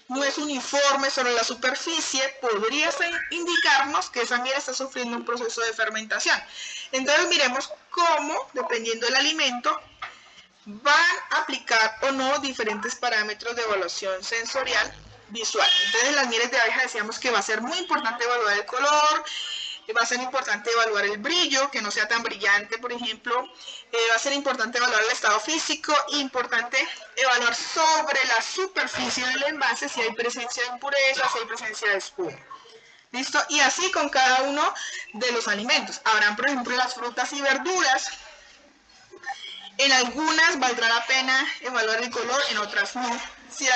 No es uniforme sobre la superficie, podría indicarnos que esa miel está sufriendo un proceso de fermentación. Entonces miremos cómo, dependiendo del alimento, van a aplicar o no diferentes parámetros de evaluación sensorial visual. Entonces, las mieles de abeja decíamos que va a ser muy importante evaluar el color, va a ser importante evaluar el brillo, que no sea tan brillante, por ejemplo, va a ser importante evaluar el estado físico, importante evaluar sobre la superficie del envase si hay presencia de impurezas, si hay presencia de espuma. ¿Listo? Y así con cada uno de los alimentos. Habrán, por ejemplo, las frutas y verduras. En algunas valdrá la pena evaluar el color, en otras no. Si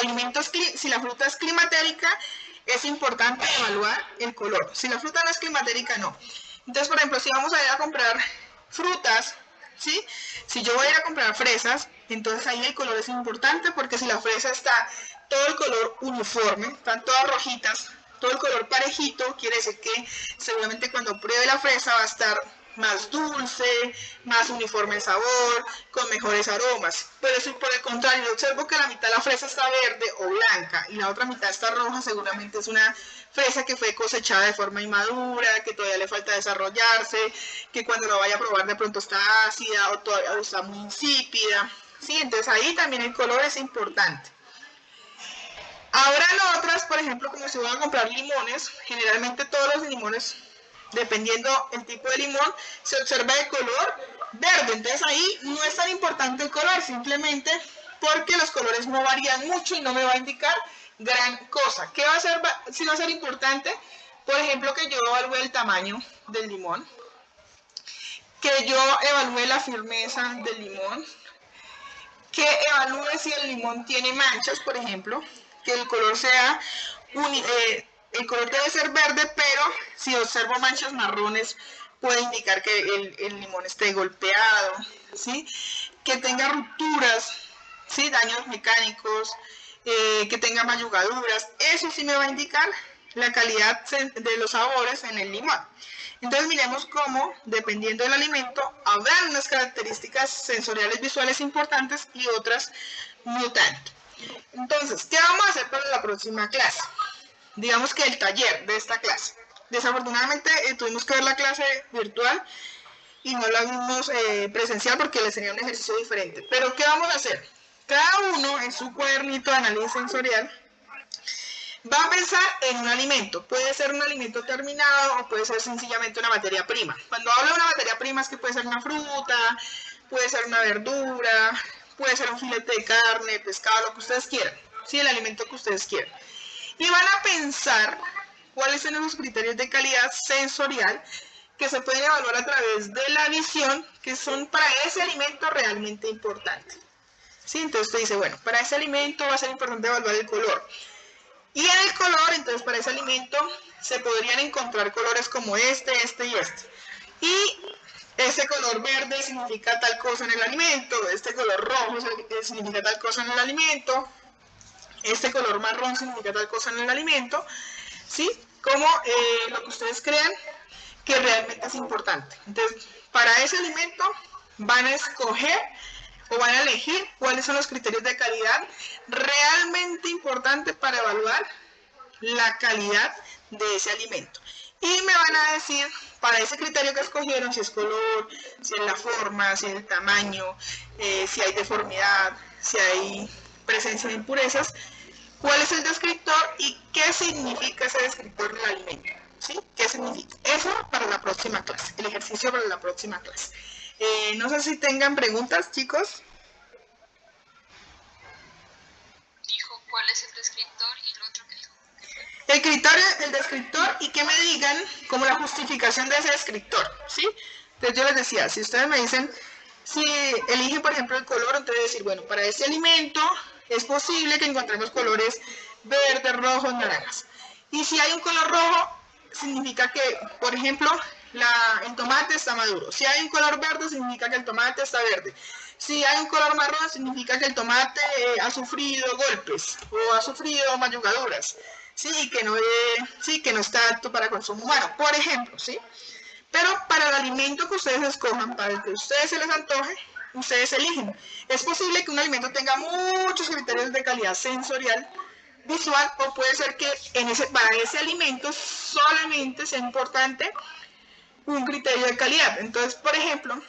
la fruta es climatérica, es importante evaluar el color. Si la fruta no es climatérica, no. Entonces, por ejemplo, si vamos a ir a comprar frutas, ¿sí? Si yo voy a ir a comprar fresas, entonces ahí el color es importante porque si la fresa está todo el color uniforme, están todas rojitas, todo el color parejito, quiere decir que seguramente cuando pruebe la fresa va a estar más dulce, más uniforme el sabor, con mejores aromas. Pero si por el contrario observo que la mitad de la fresa está verde o blanca y la otra mitad está roja, seguramente es una fresa que fue cosechada de forma inmadura, que todavía le falta desarrollarse, que cuando la vaya a probar de pronto está ácida o todavía está muy insípida. ¿Sí? Entonces ahí también el color es importante. Ahora en otras, por ejemplo, como si voy a comprar limones, generalmente todos los limones, dependiendo el tipo de limón, se observa de color verde. Entonces ahí no es tan importante el color, simplemente porque los colores no varían mucho y no me va a indicar gran cosa. ¿Qué va a ser, si va a ser importante? Por ejemplo, que yo evalúe el tamaño del limón, que yo evalúe la firmeza del limón, que evalúe si el limón tiene manchas, por ejemplo, que el color sea el color debe ser verde, pero si observo manchas marrones puede indicar que el limón esté golpeado, ¿sí? Que tenga rupturas, ¿sí? Daños mecánicos, que tenga mayugaduras. Eso sí me va a indicar la calidad de los sabores en el limón. Entonces miremos cómo, dependiendo del alimento, habrá unas características sensoriales visuales importantes y otras no tanto. Entonces, ¿qué vamos a hacer para la próxima clase? Digamos que el taller de esta clase. Desafortunadamente tuvimos que ver la clase virtual y no la vimos presencial porque les tenía un ejercicio diferente. Pero ¿qué vamos a hacer? Cada uno en su cuadernito de análisis sensorial va a pensar en un alimento. Puede ser un alimento terminado o puede ser sencillamente una materia prima. Cuando hablo de una materia prima es que puede ser una fruta, puede ser una verdura, puede ser un filete de carne, pescado, lo que ustedes quieran. Sí, el alimento que ustedes quieran. Y van a pensar cuáles son los criterios de calidad sensorial que se pueden evaluar a través de la visión, que son para ese alimento realmente importantes. ¿Sí? Entonces usted dice, bueno, para ese alimento va a ser importante evaluar el color. Y en el color, entonces para ese alimento se podrían encontrar colores como este y este. Y ese color verde significa tal cosa en el alimento, este color rojo significa tal cosa en el alimento, este color marrón significa tal cosa en el alimento, ¿sí? Como lo que ustedes crean que realmente es importante. Entonces, para ese alimento van a escoger o van a elegir cuáles son los criterios de calidad realmente importantes para evaluar la calidad de ese alimento. Y me van a decir, para ese criterio que escogieron, si es color, si es la forma, si es el tamaño, si hay deformidad, si hay presencia de impurezas, cuál es el descriptor y qué significa ese descriptor del alimento. ¿Sí? ¿Qué significa? Eso para la próxima clase, el ejercicio para la próxima clase. No sé si tengan preguntas, chicos. Dijo cuál es el descriptor y lo otro que dijo. El criterio, el descriptor y que me digan como la justificación de ese descriptor, ¿sí? Entonces yo les decía, si ustedes me dicen, si eligen por ejemplo el color, entonces decir, bueno, para este alimento es posible que encontremos colores verdes, rojos, naranjas. Y si hay un color rojo, significa que, por ejemplo, el tomate está maduro. Si hay un color verde, significa que el tomate está verde. Si hay un color marrón, significa que el tomate ha sufrido golpes o ha sufrido mayugaduras. Sí, que no está apto para consumo humano, por ejemplo, ¿sí? Pero para el alimento que ustedes escojan, para el que a ustedes se les antoje, ustedes eligen. Es posible que un alimento tenga muchos criterios de calidad sensorial, visual, o puede ser que para ese alimento solamente sea importante un criterio de calidad. Entonces, por ejemplo,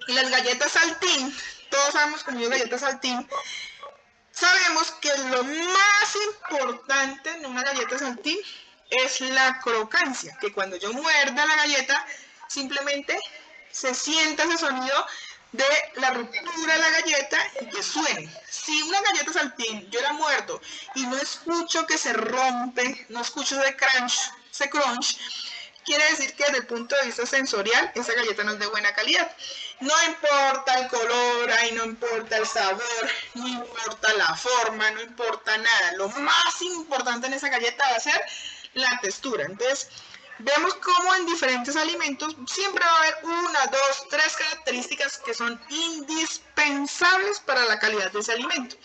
las galletas Saltín, todos sabemos cómo es galletas Saltín, sabemos que lo más importante en una galleta Saltín es la crocancia, que cuando yo muerda la galleta, simplemente se sienta ese sonido de la ruptura de la galleta y que suene. Si una galleta Saltín yo la muerdo y no escucho que se rompe, no escucho ese crunch, quiere decir que desde el punto de vista sensorial esa galleta no es de buena calidad. No importa el color, ahí no importa el sabor, no importa la forma, no importa nada. Lo más importante en esa galleta va a ser la textura. Entonces, vemos cómo en diferentes alimentos siempre va a haber 1, 2, 3 características que son indispensables para la calidad de ese alimento.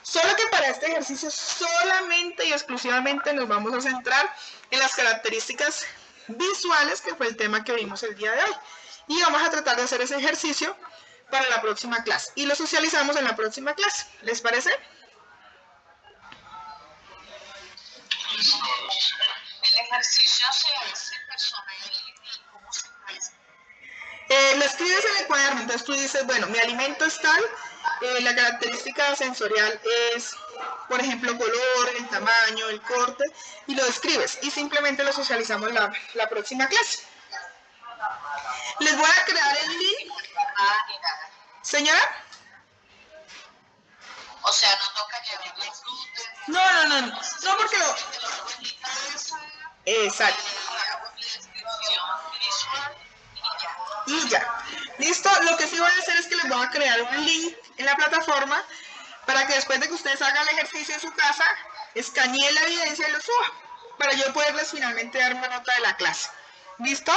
Solo que para este ejercicio solamente y exclusivamente nos vamos a centrar en las características visuales, que fue el tema que vimos el día de hoy. y vamos a tratar de hacer ese ejercicio para la próxima clase y lo socializamos en la próxima clase. ¿Les parece? El ejercicio se hace personal y cómo se hace. Lo escribes en el cuaderno, entonces tú dices, bueno, mi alimento es tal, la característica sensorial es, por ejemplo, color, el tamaño, el corte, y lo describes y simplemente lo socializamos la próxima clase. Les voy a crear el link. Señora. O sea, no toca llevar la fruta. No, porque lo... Exacto. Y ya. Listo, lo que sí voy a hacer es que les voy a crear un link en la plataforma para que después de que ustedes hagan el ejercicio en su casa, escaneen la evidencia y lo suba, para yo poderles finalmente dar una nota de la clase. ¿Listo?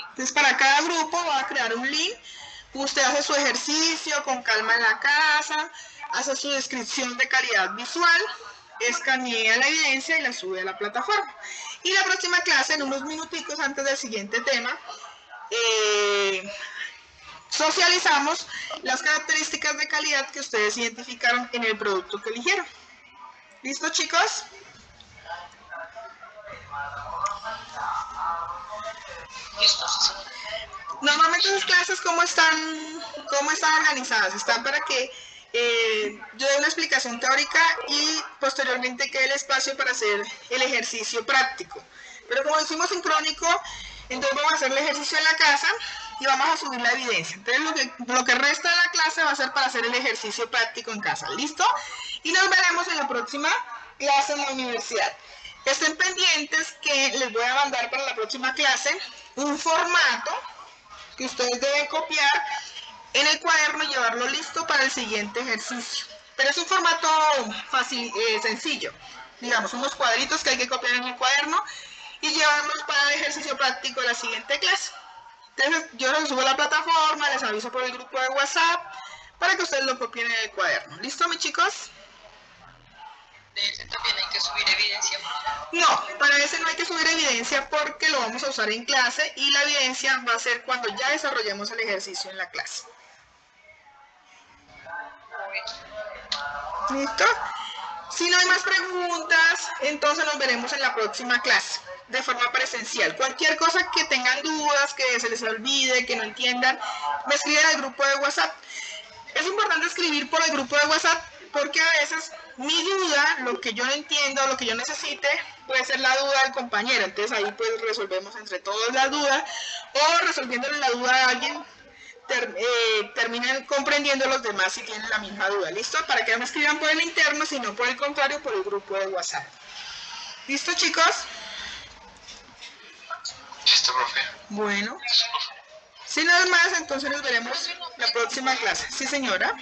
Entonces para cada grupo voy a crear un link. Usted hace su ejercicio con calma en la casa, hace su descripción de calidad visual, escanea la evidencia y la sube a la plataforma. Y la próxima clase, en unos minuticos antes del siguiente tema, socializamos las características de calidad que ustedes identificaron en el producto que eligieron. ¿Listo, chicos? Normalmente esas clases, ¿cómo están organizadas? Están para que yo dé una explicación teórica y posteriormente quede el espacio para hacer el ejercicio práctico. Pero como hicimos sincrónico, entonces vamos a hacer el ejercicio en la casa y vamos a subir la evidencia. Entonces lo que resta de la clase va a ser para hacer el ejercicio práctico en casa. ¿Listo? Y nos veremos en la próxima clase en la universidad. Estén pendientes que les voy a mandar para la próxima clase un formato que ustedes deben copiar en el cuaderno y llevarlo listo para el siguiente ejercicio. Pero es un formato fácil, sencillo. Digamos, unos cuadritos que hay que copiar en el cuaderno y llevarlos para el ejercicio práctico de la siguiente clase. Entonces yo les subo a la plataforma, les aviso por el grupo de WhatsApp para que ustedes lo copien en el cuaderno. ¿Listo, mis chicos? De ese también hay que subir evidencia. No, para ese no hay que subir evidencia porque lo vamos a usar en clase y la evidencia va a ser cuando ya desarrollemos el ejercicio en la clase. ¿Listo? Si no hay más preguntas, entonces nos veremos en la próxima clase de forma presencial. Cualquier cosa que tengan dudas, que se les olvide, que no entiendan, me escriben al grupo de WhatsApp. Es importante escribir por el grupo de WhatsApp porque a veces mi duda, lo que yo no entiendo, lo que yo necesite, puede ser la duda del compañero. Entonces ahí pues resolvemos entre todos la duda o resolviéndole la duda a alguien terminan comprendiendo los demás si tienen la misma duda. ¿Listo? Para que no me escriban por el interno, sino por el contrario, por el grupo de WhatsApp. ¿Listo, chicos? Listo, profe. Bueno. Si no es más, entonces nos veremos la próxima clase. Sí, señora.